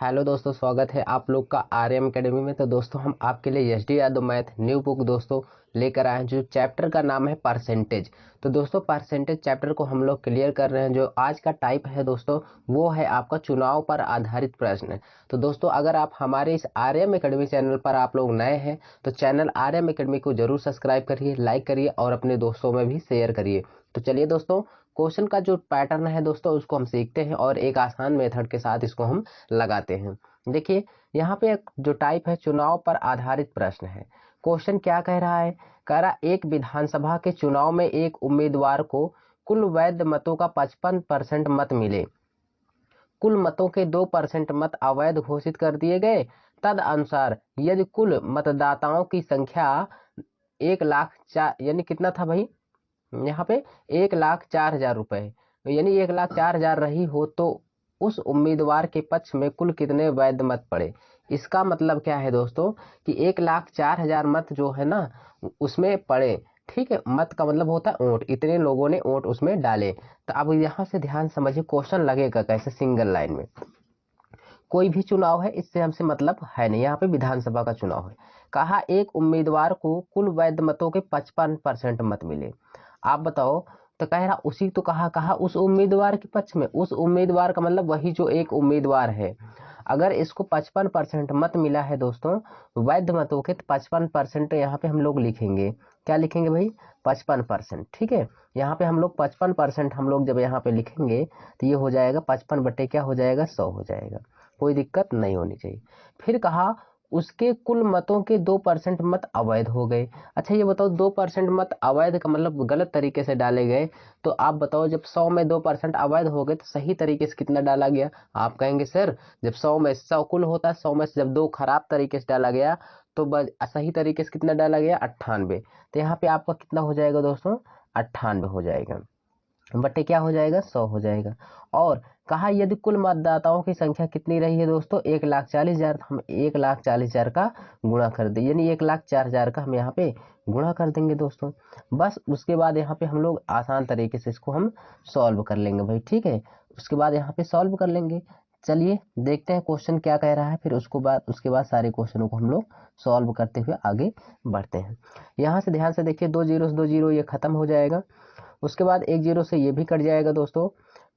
Hello दोस्तों, स्वागत है आप लोग का आर्यम एकेडमी में। तो दोस्तों हम आपके लिए SD Yadav math new book दोस्तों लेकर आए हैं, जो चैप्टर का नाम है परसेंटेज। तो दोस्तों परसेंटेज चैप्टर को हम लोग क्लियर कर रहे हैं। जो आज का टाइप है दोस्तों वो है आपका चुनाव पर आधारित प्रश्न। तो दोस्तों अगर आप हमारे इस आर्यम एकेडमी चैनल पर आप लोग नए हैं तो चैनल आर्यम एकेडमी को जरूर सब्सक्राइब करिए, लाइक करिए और अपने दोस्तों में भी शेयर करिए। तो चलिए दोस्तों, क्वेश्चन का जो पैटर्न है दोस्तों उसको हम सीखते हैं और एक आसान मेथड के साथ इसको हम लगाते हैं। देखिए यहाँ पे एक जो टाइप है चुनाव पर आधारित प्रश्न है। क्वेश्चन क्या कह रहा है? कह रहा एक विधानसभा के चुनाव में एक उम्मीदवार को कुल वैध मतों का 55% मत मिले, कुल मतों के 2% मत अवैध घोषित कर दिए गए। तद अनुसार यदि कुल मतदाताओं की संख्या 1,04,000 यानी कितना था भाई यहाँ पे 1,04,000 रुपए, यानी 1,04,000 रही हो तो उस उम्मीदवार के पक्ष में कुल कितने वैध मत पड़े। इसका मतलब क्या है दोस्तों कि 1,04,000 मत जो है ना उसमें पड़े। ठीक है, मत का मतलब होता है वोट, इतने लोगों ने वोट उसमें डाले। तो अब यहाँ से ध्यान समझिए, क्वेश्चन लगेगा कैसे। सिंगल लाइन में कोई भी चुनाव है, इससे हमसे मतलब है नहीं, यहाँ पे विधानसभा का चुनाव है। कहा एक उम्मीदवार को कुल वैध मतों के 55% मत मिले। आप बताओ, तो कह रहा उसी तो कहा उस उम्मीदवार के पक्ष में, उस उम्मीदवार का मतलब वही जो एक उम्मीदवार है। अगर इसको 55% मत मिला है दोस्तों वैध मतों के, तो 55% यहाँ पे हम लोग लिखेंगे। क्या लिखेंगे भाई? 55%। ठीक है, यहाँ पे हम लोग 55% हम लोग जब यहाँ पे लिखेंगे तो ये हो जाएगा 55 बटे क्या हो जाएगा 100 हो जाएगा। कोई दिक्कत नहीं होनी चाहिए। फिर कहा उसके कुल मतों के 2% मत अवैध हो गए। अच्छा ये बताओ 2% मत अवैध का मतलब गलत तरीके से डाले गए। तो आप बताओ जब 100 में 2% अवैध हो गए तो सही तरीके से कितना डाला गया? आप कहेंगे सर जब 100 में 100 कुल होता है, 100 में से जब 2 खराब तरीके से डाला गया तो सही तरीके से कितना डाला गया? 98। तो यहाँ पे आपका कितना हो जाएगा दोस्तों? 98 हो जाएगा बटे क्या हो जाएगा 100 हो जाएगा। और कहा यदि कुल मतदाताओं की संख्या कितनी रही है दोस्तों 1,40,000, हम 1,40,000 का गुणा कर दें, यानी 1,04,000 का हम यहाँ पे गुणा कर देंगे दोस्तों। बस उसके बाद यहाँ पे हम लोग आसान तरीके से इसको हम सॉल्व कर लेंगे भाई। ठीक है, उसके बाद यहाँ पे सॉल्व कर लेंगे। चलिए देखते हैं क्वेश्चन क्या कह रहा है, फिर उसके बाद सारे क्वेश्चनों को हम लोग सॉल्व करते हुए आगे बढ़ते हैं। यहाँ से ध्यान से देखिए, 2 जीरो से 2 जीरो ये खत्म हो जाएगा। उसके बाद 1 जीरो से ये भी कट जाएगा दोस्तों।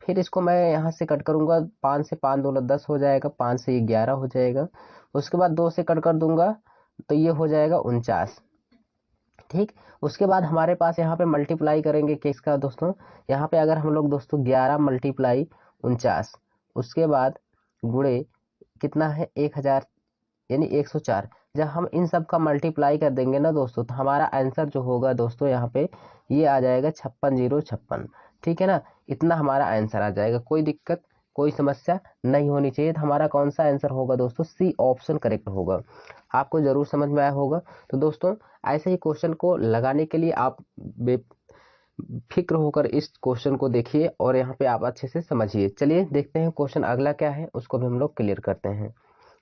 फिर इसको मैं यहाँ से कट करूंगा, 5 से 5 दूना 10 हो जाएगा, 5 से ये 11 हो जाएगा। उसके बाद 2 से कट कर दूंगा तो ये हो जाएगा 49। ठीक, उसके बाद हमारे पास यहाँ पे मल्टीप्लाई करेंगे किसका दोस्तों, यहाँ पे अगर हम लोग दोस्तों 11 मल्टीप्लाई 49, उसके बाद गुणे कितना है 1000 यानी 104। जब हम इन सब का मल्टीप्लाई कर देंगे ना दोस्तों तो हमारा आंसर जो होगा दोस्तों यहाँ पे ये आ जाएगा 56,056। ठीक है ना, इतना हमारा आंसर आ जाएगा। कोई दिक्कत कोई समस्या नहीं होनी चाहिए। तो हमारा कौन सा आंसर होगा दोस्तों? सी ऑप्शन करेक्ट होगा। आपको जरूर समझ में आया होगा। तो दोस्तों ऐसे ही क्वेश्चन को लगाने के लिए आप बेफिक्र होकर इस क्वेश्चन को देखिए और यहाँ पे आप अच्छे से समझिए। चलिए देखते हैं क्वेश्चन अगला क्या है, उसको भी हम लोग क्लियर करते हैं।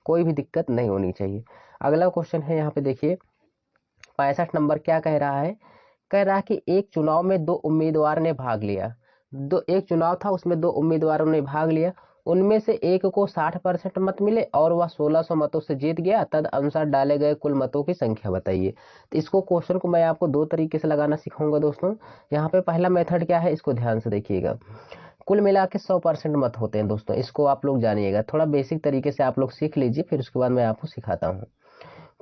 कोई भी दिक्कत नहीं होनी चाहिए। अगला क्वेश्चन है यहाँ पे देखिए 65 नंबर। क्या कह रहा है? कह रहा है कि एक चुनाव में 2 उम्मीदवार ने भाग लिया। एक चुनाव था उसमें 2 उम्मीदवारों ने भाग लिया, उनमें से एक को 60% मत मिले और वह 1600 मतों से जीत गया। तद अनुसार डाले गए कुल मतों की संख्या बताइए। तो इसको क्वेश्चन को मैं आपको 2 तरीके से लगाना सिखाऊंगा दोस्तों। यहाँ पे पहला मेथड क्या है इसको ध्यान से देखिएगा। कुल मिला के 100% मत होते हैं दोस्तों, इसको आप लोग जानिएगा। थोड़ा बेसिक तरीके से आप लोग सीख लीजिए, फिर उसके बाद मैं आपको सिखाता हूँ।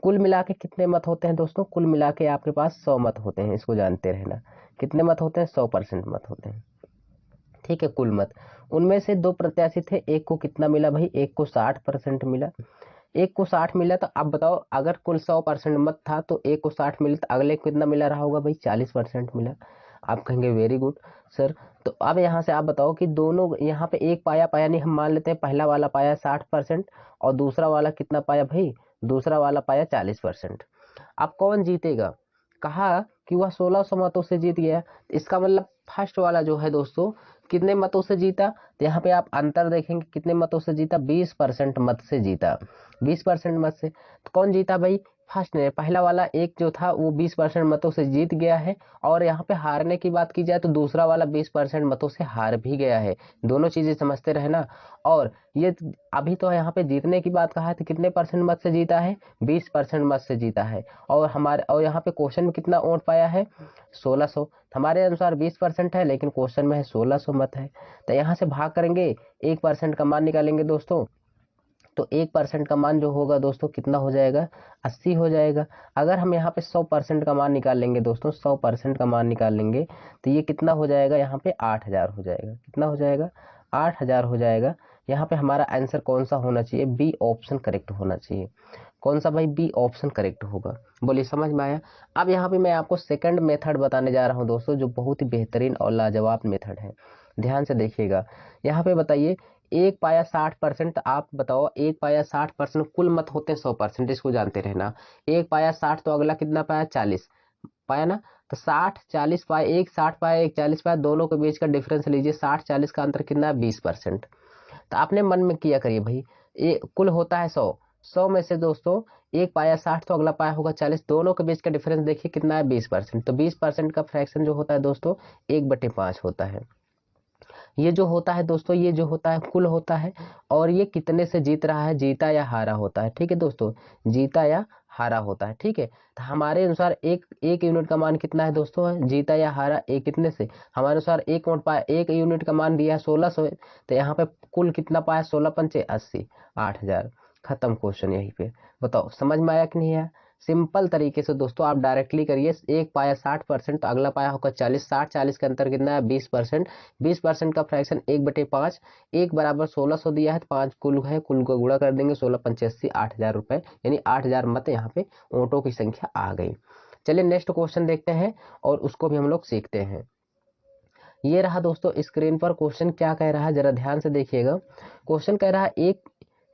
कुल मिला के कितने मत होते हैं दोस्तों? कुल मिला के आपके पास 100 मत होते हैं, इसको जानते रहना। कितने मत होते हैं? 100% मत होते हैं। ठीक है, कुल मत। उनमें से 2 प्रत्याशी थे, एक को कितना मिला भाई? एक को 60% मिला। एक को 60 मिला, तो अब बताओ अगर कुल 100% मत था तो एक को 60 मिला तो अगले को कितना मिला रहा होगा भाई? 40% मिला। आप कहेंगे वेरी गुड सर। तो अब यहाँ से आप बताओ कि दोनों यहाँ पे एक पाया पाया नहीं, हम मान लेते हैं पहला वाला पाया 60% और दूसरा वाला कितना पाया भाई? दूसरा वाला पाया 40%। अब कौन जीतेगा? कहा कि वह 1600 मतों से जीत गया। इसका मतलब फर्स्ट वाला जो है दोस्तों कितने मतों से जीता? तो यहाँ पे आप अंतर देखेंगे, कितने मतों से जीता? 20% मत से जीता। 20% मत से। तो कौन जीता भाई? फर्स्ट ने पहला वाला एक जो था वो 20% मतों से जीत गया है, और यहाँ पे हारने की बात की जाए तो दूसरा वाला 20% मतों से हार भी गया है। दोनों चीजें समझते रहे ना। और ये अभी तो यहाँ पे जीतने की बात कहा है तो कितने परसेंट मत से जीता है, 20% मत से जीता है। और यहाँ पे क्वेश्चन में कितना वोट पाया है, 1600। हमारे अनुसार 20% है लेकिन क्वेश्चन में है 1600 मत है। तो यहाँ से भाग करेंगे, 1% का मान निकालेंगे दोस्तों, तो 1% का मान जो होगा दोस्तों कितना हो जाएगा, 80 हो जाएगा। अगर हम यहाँ पे 100% का मान निकाल लेंगे दोस्तों, 100% का मान निकाल लेंगे तो ये कितना हो जाएगा, यहाँ पे 8000 हो जाएगा। कितना हो जाएगा, 8000 हो जाएगा। यहाँ पे हमारा आंसर कौन सा होना चाहिए, बी ऑप्शन करेक्ट होना चाहिए। कौन सा भाई, बी ऑप्शन करेक्ट होगा। बोलिए समझ में आया। अब यहाँ पे मैं आपको सेकंड मेथड बताने जा रहा हूँ दोस्तों, जो बहुत ही बेहतरीन और लाजवाब मेथड है। ध्यान से देखिएगा। यहाँ पे बताइए, एक पाया 60%, आप बताओ एक पाया 60%, कुल मत होते हैं 100%, इसको जानते रहना। एक पाया 60 तो अगला कितना पाया, 40 पाया ना। तो 60 40 पाया, एक 60 पाया एक 40 पाया, दोनों के बीच का डिफरेंस लीजिए, 60 40 का अंतर कितना है, 20%। तो आपने मन में किया करिए भाई, ये कुल होता है 100, 100 में से दोस्तों एक पाया 60 तो अगला पाया होगा 40, दोनों के बीच का डिफरेंस देखिए कितना है, 20%। तो 20% का फ्रैक्शन जो होता है दोस्तों 1/5 होता है। ये जो होता है दोस्तों, ये जो होता है कुल होता है, और ये कितने से जीत रहा है, जीता या हारा होता है। ठीक है दोस्तों, जीता या हारा होता है। ठीक है, तो हमारे अनुसार एक एक यूनिट का मान कितना है दोस्तों, जीता या हारा, एक कितने से, हमारे अनुसार एक वोट पाया, एक यूनिट का मान दिया है 1600, तो यहाँ पे कुल कितना पाया, 16 पंचे 80, 8000। खत्म क्वेश्चन यहीं पे। बताओ समझ में आया कि नहीं आया। सिंपल तरीके से दोस्तों आप डायरेक्टली करिए, एक पाया 60% तो अगला पाया होगा 40, 60 40 के अंतर कितना है, 20%। 20% का फ्रैक्शन 1/5, एक बराबर 1600 दिया है, तो 5 कुल है, कुल को गुणा कर देंगे, 16 पंचे 80, 8000 रुपए, यानी 8000 मत यहाँ पे वोटों की संख्या आ गई। चलिए नेक्स्ट क्वेश्चन देखते हैं और उसको भी हम लोग सीखते हैं। ये रहा दोस्तों स्क्रीन पर क्वेश्चन, क्या कह रहा है जरा ध्यान से देखिएगा। क्वेश्चन कह रहा है, एक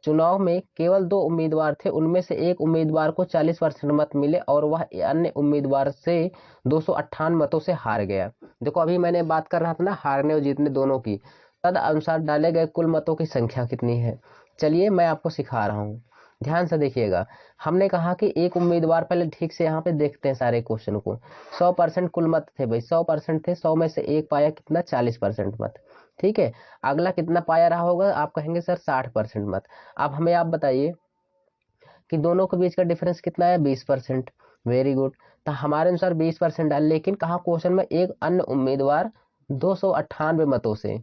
चुनाव में केवल 2 उम्मीदवार थे, उनमें से एक उम्मीदवार को 40% मत मिले और वह अन्य उम्मीदवार से 258 मतों से हार गया। देखो अभी मैंने बात कर रहा था ना हारने और जीतने दोनों की, तद अनुसार डाले गए कुल मतों की संख्या कितनी है। चलिए मैं आपको सिखा रहा हूँ, ध्यान से देखिएगा। हमने कहा कि एक उम्मीदवार, पहले ठीक से यहाँ पे देखते हैं सारे क्वेश्चन को। 100% कुल मत थे भाई, 100% थे, 100 में से एक पाया कितना, 40% मत। ठीक है, अगला कितना पाया रहा होगा, आप कहेंगे सर 60% मत। अब हमें आप बताइए कि दोनों के बीच का डिफरेंस कितना है, 20%। Very good. तो हमारे अनुसार 20% है, लेकिन कहा क्वेश्चन में एक अन्य उम्मीदवार 298 मतों से,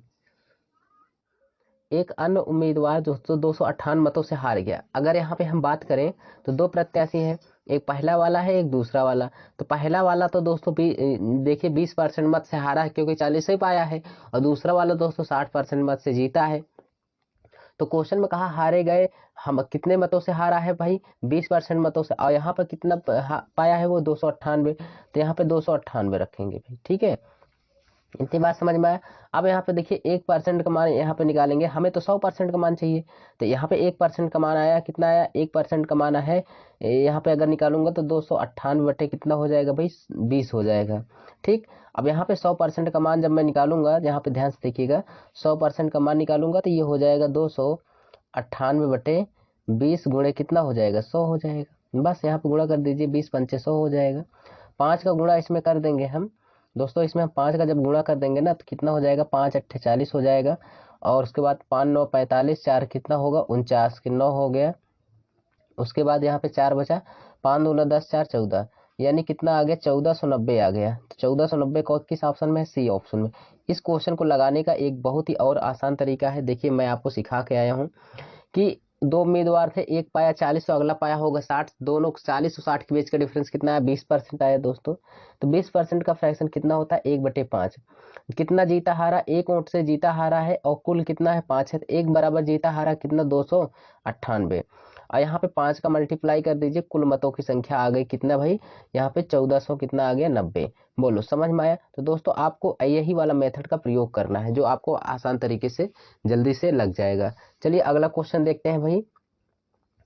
एक अन्य उम्मीदवार दोस्तों 258 मतों से हार गया। अगर यहाँ पे हम बात करें तो दो प्रत्याशी हैं, एक पहला वाला है एक दूसरा वाला। तो पहला वाला तो दोस्तों देखिए 20% मत से हारा है क्योंकि 40 ही पाया है, और दूसरा वाला दोस्तों 60% मत से जीता है। तो क्वेश्चन में कहा हारे गए, हम कितने मतों से हारा है भाई, 20% मतों से, और यहाँ पर कितना पाया है वो 298। तो यहाँ पे 298 रखेंगे भाई। ठीक है, इतनी बात समझ में आया। अब यहाँ पे देखिए 1% का मान यहाँ पे निकालेंगे, हमें तो 100% का मान चाहिए। तो यहाँ पे 1% का मान आया, कितना आया, 1% का मान है यहाँ पे अगर निकालूंगा तो 298 बटे कितना हो जाएगा भाई, 20 हो जाएगा। ठीक, अब यहाँ पे 100% का मान जब मैं निकालूंगा, यहाँ पे ध्यान से देखिएगा, 100% का मान निकालूंगा तो ये हो जाएगा 298 बटे 20 गुणे कितना हो जाएगा, 100 हो जाएगा। बस यहाँ पे गुणा कर दीजिए, 20 पंचे 100 हो जाएगा। 5 का गुणा इसमें कर देंगे हम दोस्तों, इसमें हम 5 का जब गुणा कर देंगे ना तो कितना हो जाएगा, 5 अट्ठे 40 हो जाएगा। और उसके बाद 5 9 45, 4 कितना होगा 49 के 9 हो गया। उसके बाद यहाँ पे 4 बचा, 5 दूना 10 4 14, यानी कितना आ गया, 1490 आ गया। तो 1490 को किस ऑप्शन में है, सी ऑप्शन में। इस क्वेश्चन को लगाने का एक बहुत ही और आसान तरीका है, देखिए मैं आपको सिखा के आया हूँ कि दो उम्मीदवार थे, एक पाया 40 तो अगला पाया होगा 60, दोनों 40 और 60 के बीच का डिफरेंस कितना है, 20% आया दोस्तों। तो 20% का फ्रैक्शन कितना होता है, 1/5। कितना जीता हारा, एक वोट से जीता हारा है, और कुल कितना है 5 है, तो एक बराबर जीता हारा कितना, 298। और यहाँ पे 5 का मल्टीप्लाई कर दीजिए, कुल मतों की संख्या आ गई कितना भाई, यहाँ पे 1400 कितना आ गया, 90। बोलो समझ में आया। तो दोस्तों आपको यही वाला मेथड का प्रयोग करना है जो आपको आसान तरीके से जल्दी से लग जाएगा। चलिए अगला क्वेश्चन देखते हैं भाई।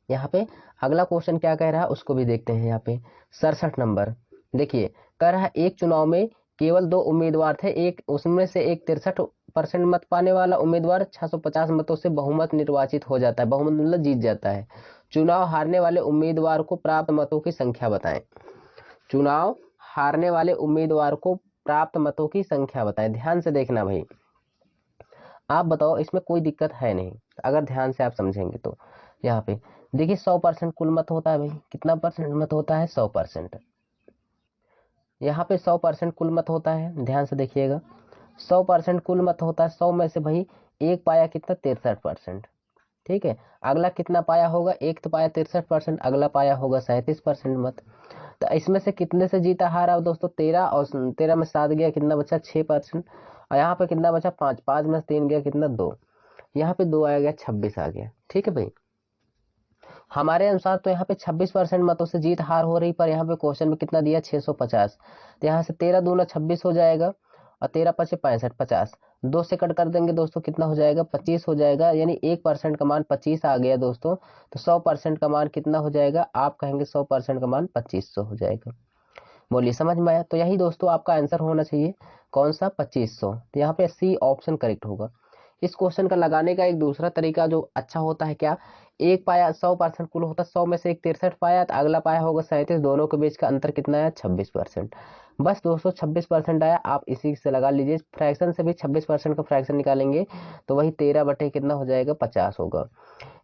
यहाँ पे अगला क्वेश्चन क्या कह रहा है उसको भी देखते हैं। यहाँ पे 67 नंबर देखिए, कह रहा है एक चुनाव में केवल 2 उम्मीदवार थे, एक उसमें से एक 63 परसेंट मत पाने वाला उम्मीदवार 650 मतों से बहुमत निर्वाचित हो जाता है, बहुमत मतलब जीत जाता है। चुनाव हारने वाले उम्मीदवार को प्राप्त मतों की संख्या बताएं। चुनाव हारने वाले उम्मीदवार को प्राप्त मतों की संख्या बताएं। ध्यान से देखना भाई, आप बताओ, इसमें कोई दिक्कत है नहीं अगर ध्यान से आप समझेंगे तो। यहाँ पे देखिए 100% कुल मत होता है भाई, कितना परसेंट मत होता है? 100%। यहाँ पे 100% कुल मत होता है, ध्यान से देखिएगा 100% कुल मत होता है। 100 में से भाई एक पाया कितना? 63%। ठीक है, अगला कितना पाया होगा? एक तो पाया 63%, अगला पाया होगा 37% मत। तो इसमें से कितने से जीता हारा दोस्तों? 13, और 13 में 7 गया, कितना बचा? 6%। और यहाँ पे कितना बचा? 5, 5 में से 3 गया, कितना? 2। यहाँ पे 2 आ गया, 26 आ गया। ठीक है भाई, हमारे अनुसार तो यहाँ पे 26% मतों से जीत हार हो रही, पर यहाँ पे क्वेश्चन में कितना दिया? 650। तो यहाँ से 13 दूना 26 हो जाएगा, और 13 पचे 65, 50 2 से कट कर देंगे दोस्तों, कितना हो जाएगा? 25 हो जाएगा। यानी 1% का मान 25 आ गया दोस्तों। तो 100% का मान कितना हो जाएगा? आप कहेंगे 100% का मान 2500 हो जाएगा। बोलिए, समझ में आया? तो यही दोस्तों आपका आंसर होना चाहिए, कौन सा? 2500। तो यहाँ पे सी ऑप्शन करेक्ट होगा। इस क्वेश्चन का लगाने का एक दूसरा तरीका जो अच्छा होता है, क्या? एक पाया 100% कुल होता है, 100 में से एक 63 पाया, तो अगला पाया होगा 37, दोनों के बीच का अंतर कितना है? 26%। बस दोस्तों 26% आया, आप इसी से लगा लीजिए। फ्रैक्शन से भी 26% का फ्रैक्शन निकालेंगे तो वही 13 बटे कितना हो जाएगा? 50 होगा।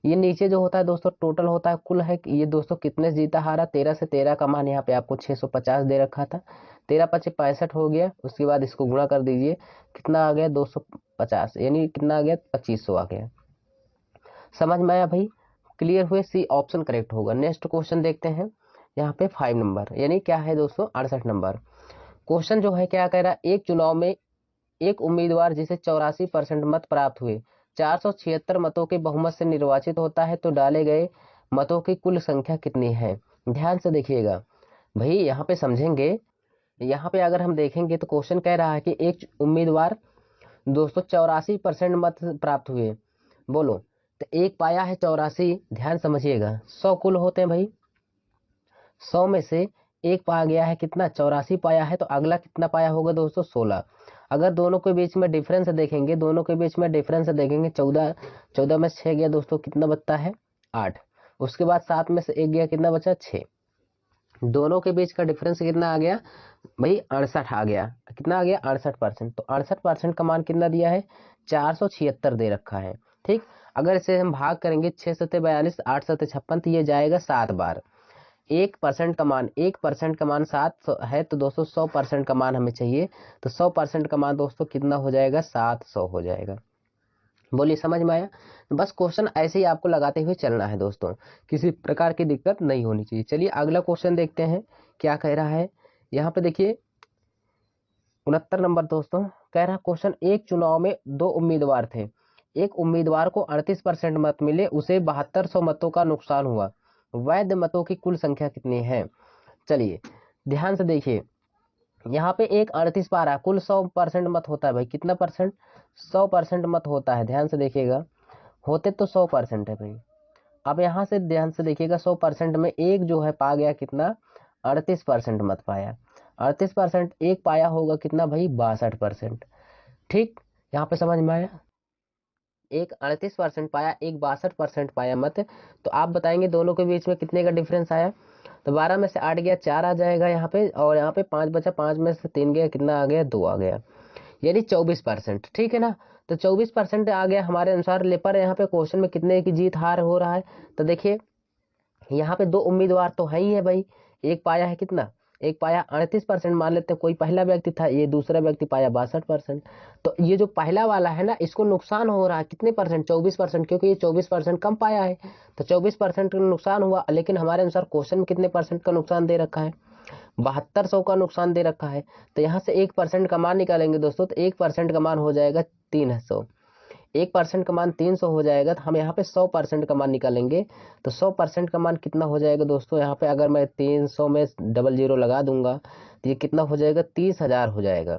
ये नीचे जो होता है दोस्तों टोटल होता है, कुल है। ये दोस्तों कितने से जीता हारा? 13 से 13 का मान यहाँ पे आपको 650 दे रखा था। 13 पचे 65 हो गया, उसके बाद इसको गुणा कर दीजिए, कितना आ गया? 250, यानी कितना आ गया? 2500 आ गया। समझ में आया भाई? क्लियर हुए? सी ऑप्शन करेक्ट होगा। नेक्स्ट क्वेश्चन देखते हैं। यहाँ पे 5 नंबर, यानी क्या है दोस्तों? 68 नंबर क्वेश्चन जो है, क्या कह रहा है? एक चुनाव में एक उम्मीदवार जिसे 84% मत प्राप्त हुए 476 मतों के बहुमत से निर्वाचित होता है, तो डाले गए मतों की कुल संख्या कितनी है? ध्यान से देखिएगा भाई, यहाँ पे समझेंगे। यहाँ पे अगर हम देखेंगे तो क्वेश्चन कह रहा है कि एक उम्मीदवार दोस्तों 84% मत प्राप्त हुए, बोलो, तो एक पाया है 84। ध्यान समझिएगा, 100 कुल होते हैं भाई, 100 में से एक पाया गया है कितना? 84 पाया है, तो अगला कितना पाया होगा दोस्तों? 16। अगर दोनों के बीच में डिफरेंस देखेंगे, 14, 14 में से 6 गया दोस्तों, कितना बचता है? 8। उसके बाद 7 में से 1 गया, कितना बचा? 6। दोनों के बीच का डिफरेंस कितना आ गया भाई? 68 आ गया। कितना आ गया? 68%। तो 68% का मान कितना दिया है? 476 दे रखा है। ठीक, अगर इसे हम भाग करेंगे, 6 सत्ते 42, 8 सत्ते 56, तो ये जाएगा 7 बार। 1% का मान, 1% का मान 7 है, तो दोस्तों 100% का मान हमें चाहिए। तो 100% का मान दोस्तों कितना हो जाएगा? 700 हो जाएगा। बोलिए, समझ में आया? बस क्वेश्चन ऐसे ही आपको लगाते हुए चलना है दोस्तों, किसी प्रकार की दिक्कत नहीं होनी चाहिए। चलिए अगला क्वेश्चन देखते हैं, क्या कह रहा है। यहाँ पे देखिए 69 नंबर दोस्तों, कह रहा क्वेश्चन, एक चुनाव में 2 उम्मीदवार थे, एक उम्मीदवार को 38% मत मिले, उसे 7200 मतों का नुकसान हुआ, वैध मतों की कुल संख्या कितनी है? चलिए ध्यान से देखिए, यहाँ पे एक 38 पा रहा है, कुल 100% मत होता है भाई, कितना परसेंट? 100% मत होता है। ध्यान से देखिएगा, होते तो 100% है भाई। अब यहाँ से ध्यान से देखिएगा, 100% में एक जो है पा गया कितना? 38% मत पाया। 38% एक पाया होगा कितना भाई? 62%। ठीक, यहाँ पे समझ में आया? एक 38% पाया, एक 62% पाया मत। तो आप बताएंगे दोनों के बीच में कितने का डिफरेंस आया? तो 12 में से 8 गया, 4 आ जाएगा यहाँ पे, और यहाँ पे 5 बचा, 5 में से 3 गया, कितना आ गया? 2 आ गया, यानी 24%। ठीक है ना? तो 24% आ गया हमारे अनुसार। लेपर यहाँ पे क्वेश्चन में कितने की जीत हार हो रहा है? तो देखिए यहाँ पे 2 उम्मीदवार तो है ही है भाई, एक पाया है कितना? एक पाया 38% मान लेते हैं, कोई पहला व्यक्ति था, ये दूसरा व्यक्ति पाया 62%। तो ये जो पहला वाला है ना, इसको नुकसान हो रहा है कितने परसेंट? 24%, क्योंकि ये 24% कम पाया है, तो 24% का नुकसान हुआ। लेकिन हमारे अनुसार क्वेश्चन में कितने परसेंट का नुकसान दे रखा है? 7200 का नुकसान दे रखा है। तो यहाँ से 1% का मान निकालेंगे दोस्तों, तो 1% का मान हो जाएगा 300। 1% का मान 300 हो जाएगा, तो हम यहाँ पे 100% का मान निकालेंगे। तो 100% का मान कितना हो जाएगा दोस्तों? यहाँ पे अगर मैं 300 में 00 लगा दूंगा, तो ये कितना हो जाएगा? 30,000 हो जाएगा।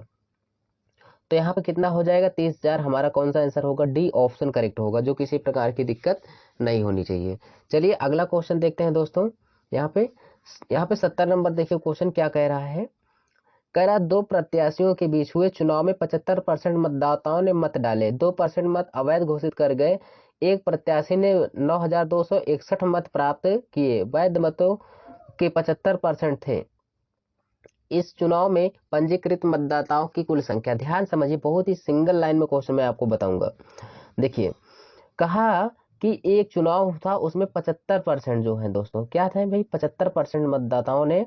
तो यहाँ पे कितना हो जाएगा? 30,000। हमारा कौन सा आंसर होगा? डी ऑप्शन करेक्ट होगा, जो किसी प्रकार की दिक्कत नहीं होनी चाहिए। चलिए अगला क्वेश्चन देखते हैं दोस्तों। यहाँ पे 70 नंबर देखिए, क्वेश्चन क्या कह रहा है। कह रहा 2 प्रत्याशियों के बीच हुए चुनाव में 75% मतदाताओं ने मत डाले, 2% मत अवैध घोषित कर गए, एक प्रत्याशी ने 9,261 मत प्राप्त किए, वैध मतों के 75% थे। इस चुनाव में पंजीकृत मतदाताओं की कुल संख्या, ध्यान समझिए, बहुत ही सिंगल लाइन में क्वेश्चन मैं आपको बताऊंगा। देखिए, कहा कि एक चुनाव था उसमें 75% जो है दोस्तों क्या था भाई, 75% मतदाताओं ने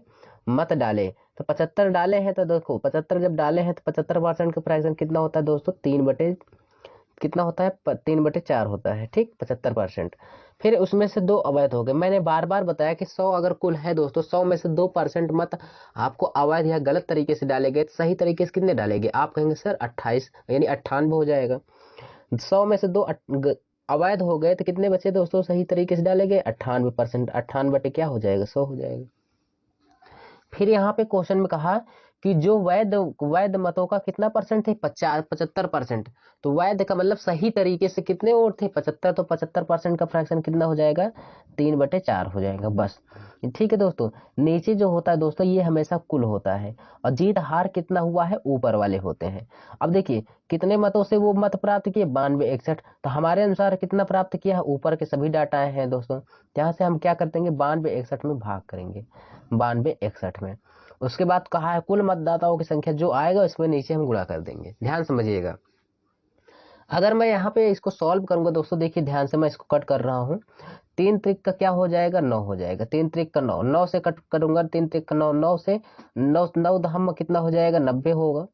मत डाले। तो 75 डाले हैं तो देखो 75 जब डाले हैं तो 75% का फ्रैक्शन कितना होता है दोस्तों, 3 बटे कितना होता है, 3/4 होता है, ठीक, 75%। फिर उसमें से 2 अवैध हो गए। मैंने बार बार बताया कि 100 अगर कुल है दोस्तों, 100 में से 2% मत आपको अवैध या गलत तरीके से डाले गए, सही तरीके से कितने डालेंगे, आप कहेंगे सर 28 यानी 98 हो जाएगा। 100 में से 2 अवैध हो गए तो कितने बचे दोस्तों, सही तरीके से डाले गए 98%, 98 बटे क्या हो जाएगा, 100 हो जाएगा। फिर यहाँ पे क्वेश्चन में कहा कि जो वैध मतों का कितना परसेंट थे, 75%। तो वैध का मतलब सही तरीके से कितने वोट थे, 75, तो 75% का फ्रैक्शन कितना हो जाएगा, 3/4 हो जाएगा, बस। ठीक है दोस्तों, नीचे जो होता है दोस्तों ये हमेशा कुल होता है, और जीत हार कितना हुआ है ऊपर वाले होते हैं। अब देखिए कितने मतों से वो मत प्राप्त किए, 9261, तो हमारे अनुसार कितना प्राप्त किया है, ऊपर के सभी डाटा हैं दोस्तों, यहाँ से हम क्या कर देंगे, 9261 में भाग करेंगे, 9261 में। उसके बाद कहा है कुल मतदाताओं की संख्या जो आएगा इसमें नीचे हम गुणा कर देंगे, ध्यान समझिएगा। अगर मैं यहाँ पे इसको सॉल्व करूंगा दोस्तों, देखिए ध्यान से मैं इसको कट कर रहा हूँ, 3 त्रिक का क्या हो जाएगा, 9 हो जाएगा, 3 त्रिक का 9, 9 से कट करूंगा, 3 त्रिक का 9, 9 से 9 हम कितना हो जाएगा, 90 होगा,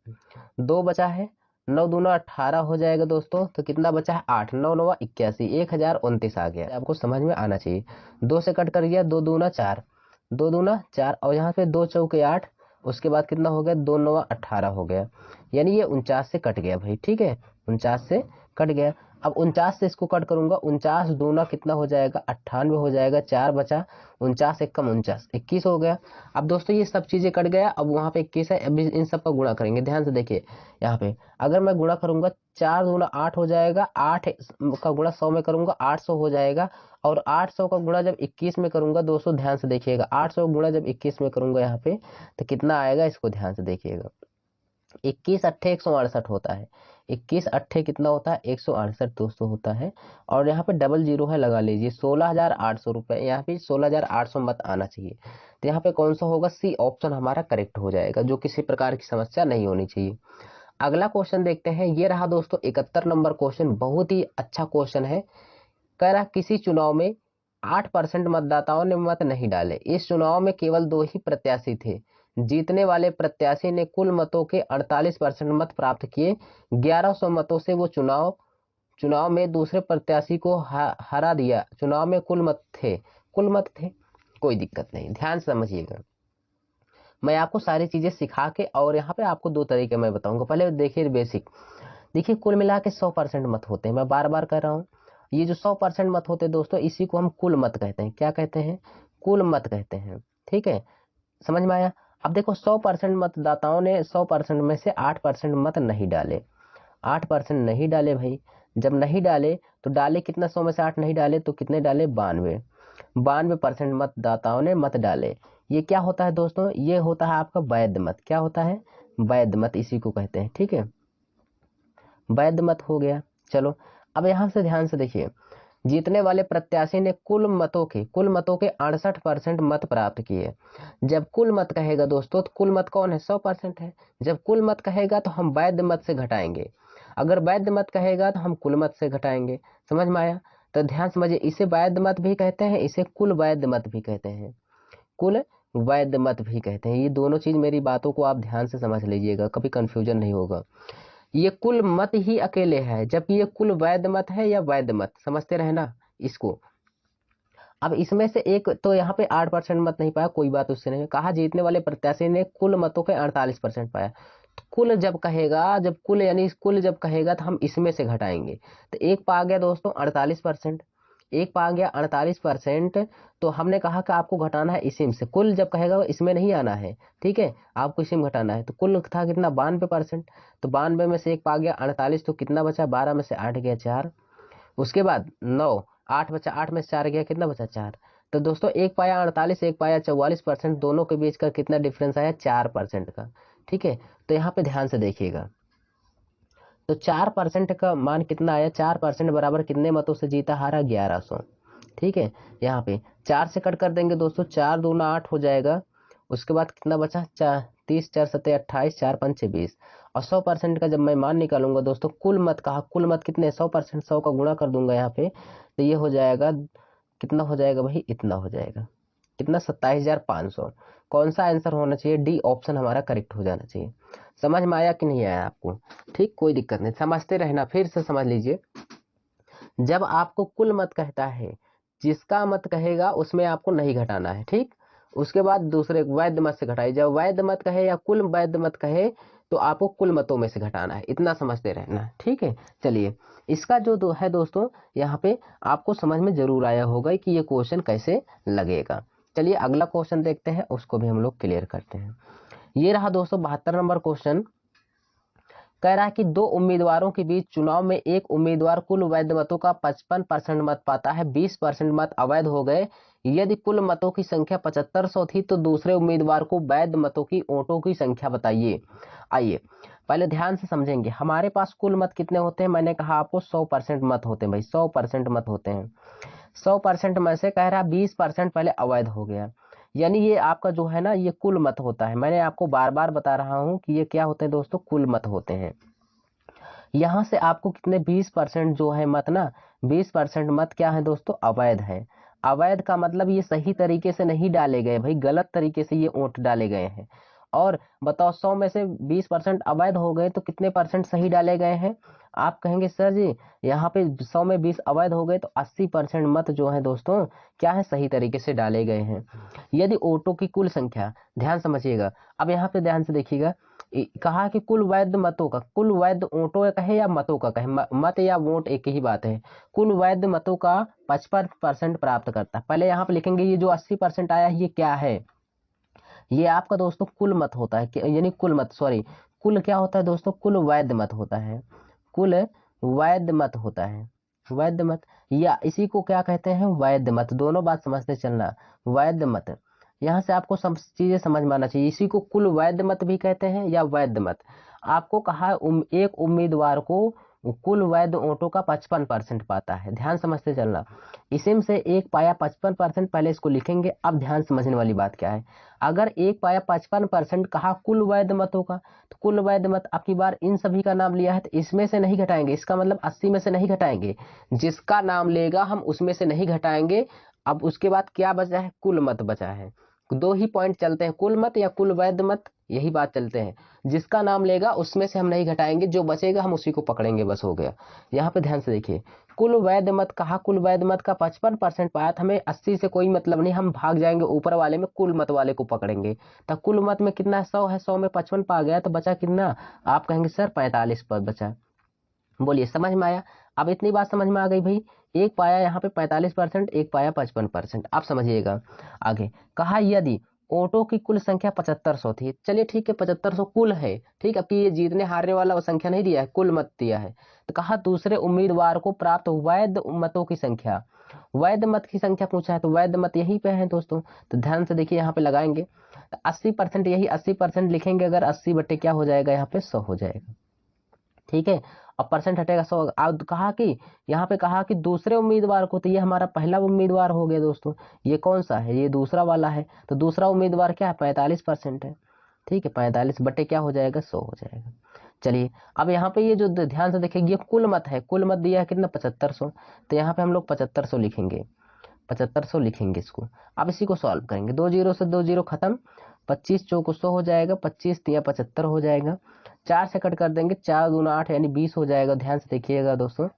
2 बचा है, 9 दूना 18 हो जाएगा दोस्तों, तो कितना बचा है 8, 9 9 81, 1029 आ गया, आपको समझ में आना चाहिए। 2 से कट कर गया, 2 दूना 4, 2 दूना 4, और यहाँ पे 2 चौके 8, उसके बाद कितना हो गया, 2 9 18 हो गया, यानी ये 49 से कट गया भाई, ठीक है, 49 से कट गया। अब 49 से इसको कट करूंगा, 49 दूना कितना हो जाएगा, 98 हो जाएगा, 4 बचा, 49 एकम 49, 21 हो गया। अब दोस्तों ये सब चीजें कट गया, अब वहां पे 21 है, अभी इन सब का गुणा करेंगे, ध्यान से देखिए यहाँ पे अगर मैं गुणा करूंगा, 4 दूना 8 हो जाएगा, 8 का गुणा 100 में करूंगा 800 हो जाएगा, और 800 का गुणा जब 21 में करूंगा दोस्तों, ध्यान से देखिएगा, 800 गुणा जब 21 में करूंगा यहाँ पे तो कितना आएगा, इसको ध्यान से देखिएगा, 21 अट्ठे 168 होता है, 21 अट्ठे कितना होता है, 168 दोस्तों होता है, और यहाँ पे डबल जीरो है, लगा लीजिए, 16,800 रुपए, यहाँ पे 16,800 मत आना चाहिए, तो यहाँ पे कौन सा होगा, सी ऑप्शन हमारा करेक्ट हो जाएगा, जो किसी प्रकार की समस्या नहीं होनी चाहिए। अगला क्वेश्चन देखते हैं, ये रहा दोस्तों 71 नंबर क्वेश्चन, बहुत ही अच्छा क्वेश्चन है। कह रहा किसी चुनाव में 8% मतदाताओं ने मत नहीं डाले, इस चुनाव में केवल 2 ही प्रत्याशी थे, जीतने वाले प्रत्याशी ने कुल मतों के 48% मत प्राप्त किए, 1100 मतों से वो चुनाव में दूसरे प्रत्याशी को हरा दिया, चुनाव में कुल मत थे, कोई दिक्कत नहीं, ध्यान से समझिएगा। मैं आपको सारी चीजें सिखा के, और यहाँ पे आपको 2 तरीके मैं बताऊंगा। पहले देखिए बेसिक, देखिए कुल मिला के 100% मत होते हैं, मैं बार बार कह रहा हूँ, ये जो 100% मत होते हैं दोस्तों, इसी को हम कुल मत कहते हैं, क्या कहते हैं, कुल मत कहते हैं, ठीक है, समझ में आया। अब देखो 100% मतदाताओं ने 100% में से 8% मत नहीं डाले, 8% नहीं डाले भाई, जब नहीं डाले तो डाले कितना, 100 में से 8 नहीं डाले तो कितने डाले, 92% मतदाताओं ने मत डाले। ये क्या होता है दोस्तों, ये होता है आपका वैध मत, क्या होता है, वैध मत इसी को कहते हैं, ठीक है, वैध मत हो गया। चलो अब यहां से ध्यान से देखिए, जीतने वाले प्रत्याशी ने कुल मतों के 68% मत प्राप्त किए। जब कुल मत कहेगा दोस्तों, तो कुल मत कौन है, 100% है, जब कुल मत कहेगा तो हम वैध मत से घटाएंगे, अगर वैध मत कहेगा तो हम कुल मत से घटाएंगे, समझ में आया। तो ध्यान समझिए, इसे वैध मत भी कहते हैं, इसे कुल वैध मत भी कहते हैं, कुल वैध मत भी कहते हैं, ये दोनों चीज मेरी बातों को आप ध्यान से समझ लीजिएगा, कभी कंफ्यूजन नहीं होगा। ये कुल मत ही अकेले है, जबकि ये कुल वैध मत है या वैध मत, समझते रहे ना इसको। अब इसमें से एक तो यहाँ पे 8% मत नहीं पाया, कोई बात उससे नहीं, कहा जीतने वाले प्रत्याशी ने कुल मतों के 48% पाया, तो कुल जब कहेगा, जब कुल यानी कुल जब कहेगा तो हम इसमें से घटाएंगे, तो एक पा गया दोस्तों 48%, एक पा गया 48%, तो हमने कहा कि आपको घटाना है इसी में से, कुल जब कहेगा इसमें नहीं आना है, ठीक है, आपको इसी में घटाना है, तो कुल था कितना 92%, तो 92 में से एक पा गया 48, तो कितना बचा, 12 में से 8 गया 4, उसके बाद 9, 8 बचा, 8 में से 4 गया, कितना बचा 4, तो दोस्तों एक पाया 48, एक पाया 44%, दोनों के बीच का कितना डिफरेंस आया, 4% का, ठीक है, तो यहाँ पे ध्यान से देखिएगा, तो 4% का मान कितना आया, 4% बराबर कितने मतों से जीता हारा, 1100। ठीक है, यहाँ पे 4 से कट कर देंगे दोस्तों, 4 दूना 8 हो जाएगा, उसके बाद कितना बचा, 30 4 सत्ते 28, 4 पंचे 20। और 100% का जब मैं मान निकालूंगा दोस्तों, कुल मत कहा, कुल मत कितने, 100%, 100 का गुणा कर दूंगा यहाँ पे, तो ये हो जाएगा, कितना हो जाएगा भाई, इतना हो जाएगा, कितना, 27,500। कौन सा आंसर होना चाहिए, डी ऑप्शन हमारा करेक्ट हो जाना चाहिए। समझ में आया कि नहीं आया आपको? ठीक, कोई दिक्कत नहीं, समझते रहना, फिर से समझ लीजिए। जब आपको कुल मत कहता है, जिसका मत कहेगा उसमें आपको नहीं घटाना है, ठीक। उसके बाद दूसरे वैध मत से घटाइए, जब वैध मत कहे या कुल वैध मत कहे तो आपको कुल मतों में से घटाना है, इतना समझते रहना, ठीक है। चलिए, इसका जो है दोस्तों, यहाँ पे आपको समझ में जरूर आया होगा कि ये क्वेश्चन कैसे लगेगा। चलिए अगला क्वेश्चन देखते हैं, उसको भी हम लोग क्लियर करते हैं। ये रहा दोस्तों 72 नंबर क्वेश्चन। कह रहा है कि 2 उम्मीदवारों के बीच चुनाव में एक उम्मीदवार कुल वैध मतों का 55% मत पाता है, 20% मत अवैध हो गए। यदि कुल मतों की संख्या 7500 थी तो दूसरे उम्मीदवार को वैध मतों की वोटों की संख्या बताइए। आइए पहले ध्यान से समझेंगे, हमारे पास कुल मत कितने होते हैं, मैंने कहा आपको 100% मत होते हैं भाई, 100% मत होते हैं। 100% में से कह रहा 20% पहले अवैध हो गया, यानी ये आपका जो है ना, ये कुल मत होता है। मैंने आपको बार बार बता रहा हूं कि ये क्या होते हैं दोस्तों, कुल मत होते हैं। यहां से आपको कितने, 20% जो है मत ना, 20% मत क्या है दोस्तों, अवैध है। अवैध का मतलब ये सही तरीके से नहीं डाले गए भाई, गलत तरीके से ये वोट डाले गए हैं। और बताओ 100 में से 20% अवैध हो गए तो कितने परसेंट सही डाले गए हैं? आप कहेंगे सर जी यहाँ पे 100 में 20 अवैध हो गए तो 80% मत जो है दोस्तों क्या है, सही तरीके से डाले गए हैं। यदि वोटों की कुल संख्या, ध्यान समझिएगा, अब यहाँ पे ध्यान से देखिएगा, कहा कि कुल वैध मतों का, कुल वैध वोटों का कहे या मतों का कहे, मत या वोट एक ही बात है, कुल वैध मतों का 55% प्राप्त करता है। पहले यहाँ पे लिखेंगे ये जो 80% आया ये क्या है, ये आपका दोस्तों कुल मत होता है, यानी कुल मत, सॉरी, कुल क्या होता है दोस्तों, कुल वैध मत होता है, कुल वैध मत होता है, वैध मत, या इसी को क्या कहते हैं, वैध मत। दोनों बात समझते चलना, वैध मत, यहाँ से आपको सब चीजें समझ में आना चाहिए। इसी को कुल वैध मत भी कहते हैं या वैध मत। आपको कहा एक उम्मीदवार को कुल वैध वोटों का 55% पाता है, ध्यान समझते चलना। इसी में से एक पाया 55%, पहले इसको लिखेंगे। अब ध्यान समझने वाली बात क्या है, अगर एक पाया 55% कहा कुल वैध मतों का, तो कुल वैध मत आपकी बार इन सभी का नाम लिया है तो इसमें से नहीं घटाएंगे, इसका मतलब 80 में से नहीं घटाएंगे, जिसका नाम लेगा हम उसमें से नहीं घटाएंगे। अब उसके बाद क्या बचा है, कुल मत बचा है। दो ही पॉइंट चलते हैं, कुल मत या कुल वैध मत, यही बात चलते हैं। जिसका नाम लेगा उसमें से हम नहीं घटाएंगे, जो बचेगा हम उसी को पकड़ेंगे, बस हो गया। यहाँ पे ध्यान से देखिए, कुल वैध मत कहा, कुल वैध मत का 55% पाया था, हमें 80 से कोई मतलब नहीं, हम भाग जाएंगे ऊपर वाले में, कुल मत वाले को पकड़ेंगे। तो कुल मत में कितना है, 100 है, 100 में 55 पा गया तो बचा कितना, आप कहेंगे सर 45 पद बचा। बोलिए समझ में आया? अब इतनी बात समझ में आ गई भाई, एक पाया यहाँ पे 45%, एक पाया 55%। आप समझिएगा आगे, कहा यदि वोटों की कुल संख्या 7500 थी, चलिए ठीक है 7500 कुल है, ठीक है, अब ये जीतने हारने वाला वो संख्या नहीं दिया है, कुल मत दिया है। तो कहा दूसरे उम्मीदवार को प्राप्त वैध मतों की संख्या, वैध मत की संख्या पूछा है तो वैध मत यहीं पे है दोस्तों। तो ध्यान से देखिए यहाँ पे लगाएंगे तो 80%, यही 80% लिखेंगे, अगर 80 बटे क्या हो जाएगा यहाँ पे 100 हो जाएगा, ठीक है। अब परसेंट हटेगा 100। अब कहा कि यहाँ पे कहा कि दूसरे उम्मीदवार को, तो ये हमारा पहला उम्मीदवार हो गया दोस्तों, ये कौन सा है, ये दूसरा वाला है। तो दूसरा उम्मीदवार क्या है, 45% है, ठीक है, 45 बटे क्या हो जाएगा, 100 हो जाएगा। चलिए अब यहाँ पे ये जो ध्यान से देखिए, ये कुल मत है, कुल मत दिया है कितना, 7500, तो यहाँ पे हम लोग 7500 लिखेंगे, 7500 लिखेंगे इसको। अब इसी को सॉल्व करेंगे, 2 जीरो से 2 जीरो खत्म, 25 चौको 100 हो जाएगा, 25 तिया 75 हो जाएगा, 4 से कट कर देंगे, 4 दूना 8 यानी 20 हो जाएगा। ध्यान से देखिएगा दोस्तों,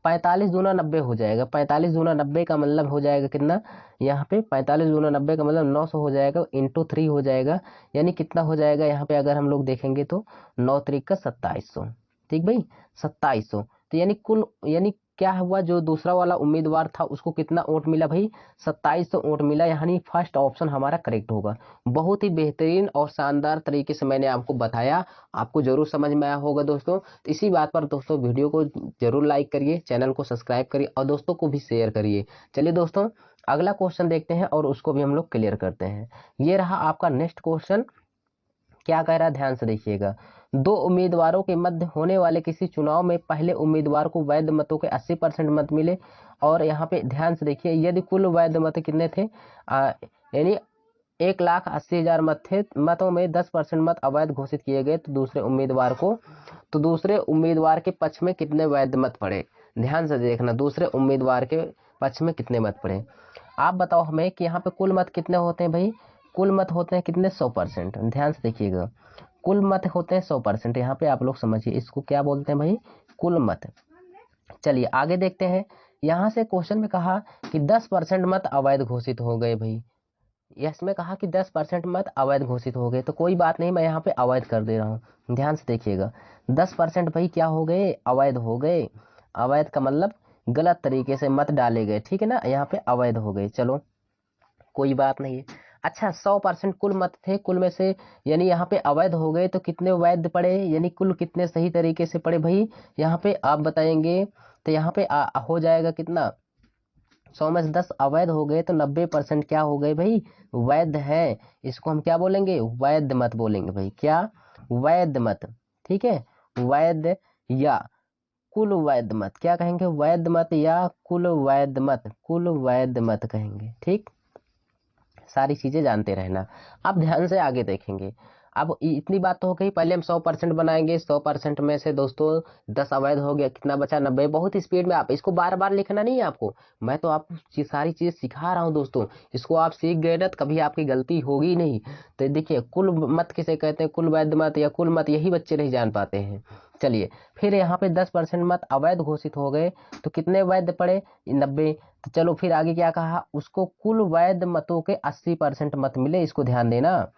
45 दूना 90 हो जाएगा, 45 दूना 90 का मतलब हो जाएगा कितना, यहाँ पे 45 दूना 90 का मतलब 900 हो जाएगा, इंटू 3 हो जाएगा, यानी कितना हो जाएगा यहाँ पे अगर हम लोग देखेंगे तो 9 त्रिक का 2700, ठीक भाई 2700। तो यानी कुल, यानी क्या हुआ, जो दूसरा वाला उम्मीदवार था उसको कितना वोट मिला भाई, 2700 वोट मिला, यानी फर्स्ट ऑप्शन हमारा करेक्ट होगा। बहुत ही बेहतरीन और शानदार तरीके से मैंने आपको बताया, आपको जरूर समझ में आया होगा दोस्तों। तो इसी बात पर दोस्तों वीडियो को जरूर लाइक करिए, चैनल को सब्सक्राइब करिए और दोस्तों को भी शेयर करिए। चलिए दोस्तों अगला क्वेश्चन देखते हैं और उसको भी हम लोग क्लियर करते हैं। ये रहा आपका नेक्स्ट क्वेश्चन, क्या कह रहा है, ध्यान से देखिएगा। दो उम्मीदवारों के मध्य होने वाले किसी चुनाव में पहले उम्मीदवार को वैध मतों के 80% मत मिले, और यहाँ पे ध्यान से देखिए, यदि कुल वैध मत कितने थे, यानी 1,80,000 मत थे, मतों में 10% मत अवैध घोषित किए गए, तो दूसरे उम्मीदवार के पक्ष में कितने वैध मत पड़े। ध्यान से देखना, दूसरे उम्मीदवार के पक्ष में कितने मत पड़े। आप बताओ हमें कि यहाँ पे कुल मत कितने होते हैं भाई, कुल मत होते हैं कितने, 100%। ध्यान से देखिएगा, कुल मत होते हैं 100%। यहाँ पे आप लोग समझिए, इसको क्या बोलते हैं भाई, कुल मत। चलिए आगे देखते हैं। यहाँ से क्वेश्चन में कहा कि 10% मत अवैध घोषित हो गए भाई, इसमें कहा कि 10% मत अवैध घोषित हो गए, तो कोई बात नहीं, मैं यहाँ पे अवैध कर दे रहा हूँ। ध्यान से देखिएगा, 10% भाई क्या हो गए, अवैध हो गए। अवैध का मतलब गलत तरीके से मत डाले गए, ठीक है ना, यहाँ पे अवैध हो गए। चलो कोई बात नहीं है। अच्छा 100% कुल मत थे, कुल में से यानी यहाँ पे अवैध हो गए, तो कितने वैध पड़े, यानी कुल कितने सही तरीके से पड़े भाई, यहाँ पे आप बताएंगे। तो यहाँ पे हो जाएगा कितना, 100 में से 10 अवैध हो गए, तो 90% क्या हो गए भाई, वैध है। इसको हम क्या बोलेंगे, वैध मत बोलेंगे भाई, क्या, वैध मत, ठीक है। वैध या कुल वैध मत, क्या कहेंगे, वैध मत या कुल वैध मत, कुल वैध मत कहेंगे, ठीक। सारी चीजें जानते रहना। अब ध्यान से आगे देखेंगे। अब इतनी बात तो हो गई, पहले हम 100% बनाएंगे, 100% में से दोस्तों 10 अवैध हो गया, कितना बचा, 90। बहुत स्पीड में, आप इसको बार बार लिखना नहीं है आपको, मैं तो आपको सारी चीज सिखा रहा हूँ दोस्तों, इसको आप सीख गए ना, तो कभी आपकी गलती होगी नहीं। तो देखिए, कुल मत किसे कहते हैं, कुल वैध मत या कुल मत, यही बच्चे नहीं जान पाते हैं। चलिए फिर यहाँ पे 10% मत अवैध घोषित हो गए, तो कितने वैध पड़े, 90। तो चलो फिर आगे क्या कहा, उसको कुल वैध मतों के 80% मत मिले, इसको ध्यान देना।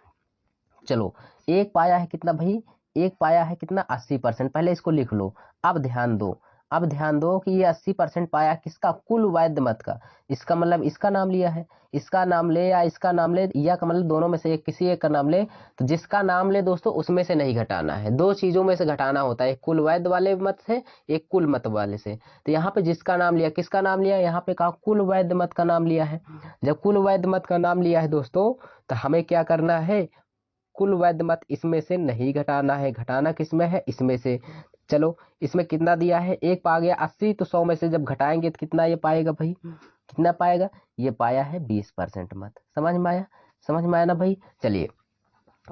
चलो एक पाया है कितना भाई, एक पाया है कितना, 80%, पहले इसको लिख लो। अब ध्यान दो, अब ध्यान दो कि ये 80% पाया किसका, कुल वैध मत का। इसका मतलब इसका नाम लिया है, इसका नाम ले या इसका नाम ले, या का मतलब दोनों में से एक, किसी एक का नाम ले। तो जिसका नाम ले दोस्तों उसमें से नहीं घटाना है, दो चीजों में से घटाना होता है, एक कुल वैध वाले मत से, एक कुल मत वाले से। तो यहाँ पे जिसका नाम लिया, किसका नाम लिया, यहाँ पे कहा कुल वैध मत का नाम लिया है। जब कुल वैध मत का नाम लिया है दोस्तों, तो हमें क्या करना है, कुल वैध मत इसमें से नहीं घटाना है, घटाना किसमें है, इसमें से। चलो इसमें कितना दिया है, एक पा गया 80, तो 100 में से जब घटाएंगे तो कितना ये पाएगा भाई, कितना पाएगा, ये पाया है 20% मत। समझ में आया, समझ में आया ना भाई। चलिए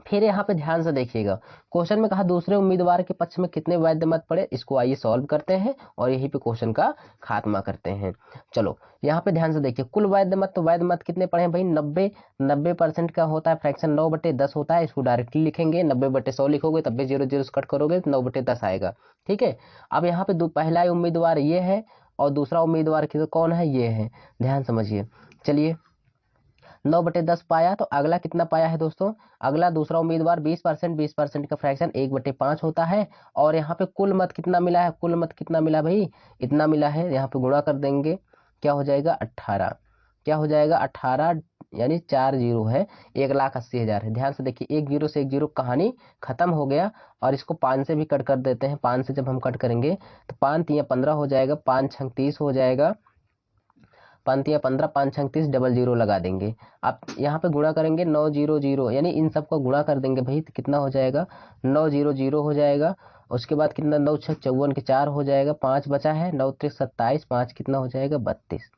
फिर यहाँ पे ध्यान से देखिएगा, क्वेश्चन में कहा दूसरे उम्मीदवार के पक्ष में कितने वैध मत पड़े, इसको आइए सॉल्व करते हैं और यहीं पे क्वेश्चन का खात्मा करते हैं। चलो यहाँ पे ध्यान से देखिए, कुल वैध मत, तो वैध मत कितने पड़े हैं भाई, 90। 90% का होता है फ्रैक्शन 9/10 होता है, इसको डायरेक्टली लिखेंगे, 90/100 लिखोगे तब भी 0 0 कट करोगे तो 9/10 आएगा, ठीक है। अब यहाँ पे पहला उम्मीदवार ये है और दूसरा उम्मीदवार कौन है, ये है, ध्यान समझिए। चलिए 9/10 पाया, तो अगला कितना पाया है दोस्तों, अगला दूसरा उम्मीदवार 20%, 20% का फ्रैक्शन 1/5 होता है। और यहाँ पे कुल मत कितना मिला है, कुल मत कितना मिला भाई, इतना मिला है, यहाँ पे गुणा कर देंगे, क्या हो जाएगा 18, क्या हो जाएगा 18, यानी 4 जीरो है, 1,80,000 है। ध्यान से देखिए, एक जीरो से एक जीरो कहानी खत्म हो गया। और इसको 5 से भी कट कर देते हैं, 5 से जब हम कट करेंगे तो 5 3 15 हो जाएगा, 5 6 30 हो जाएगा, 5 3 15, 5 6 30, डबल जीरो लगा देंगे। आप यहाँ पे गुणा करेंगे 900, यानी इन सबको गुणा कर देंगे भाई, तो कितना हो जाएगा 900 हो जाएगा। उसके बाद कितना, 9 6 54 के 4 हो जाएगा, 5 बचा है, 9 3 27, 5 कितना हो जाएगा 32,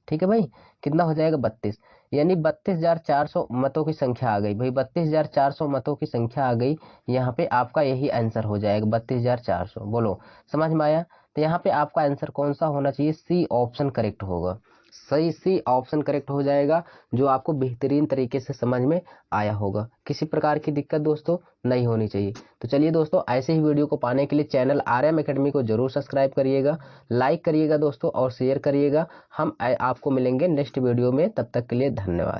ठीक है भाई, कितना हो जाएगा 32, यानी 32,400 मतों की संख्या आ गई भाई, 32,400 मतों की संख्या आ गई। यहाँ पे आपका यही आंसर हो जाएगा 32,400, बोलो समझ में आया। तो यहाँ पे आपका आंसर कौन सा होना चाहिए, सी ऑप्शन करेक्ट होगा, सही सी ऑप्शन करेक्ट हो जाएगा, जो आपको बेहतरीन तरीके से समझ में आया होगा, किसी प्रकार की दिक्कत दोस्तों नहीं होनी चाहिए। तो चलिए दोस्तों, ऐसे ही वीडियो को पाने के लिए चैनल RM एकेडमी को जरूर सब्सक्राइब करिएगा, लाइक करिएगा दोस्तों और शेयर करिएगा। हम आपको मिलेंगे नेक्स्ट वीडियो में, तब तक के लिए धन्यवाद।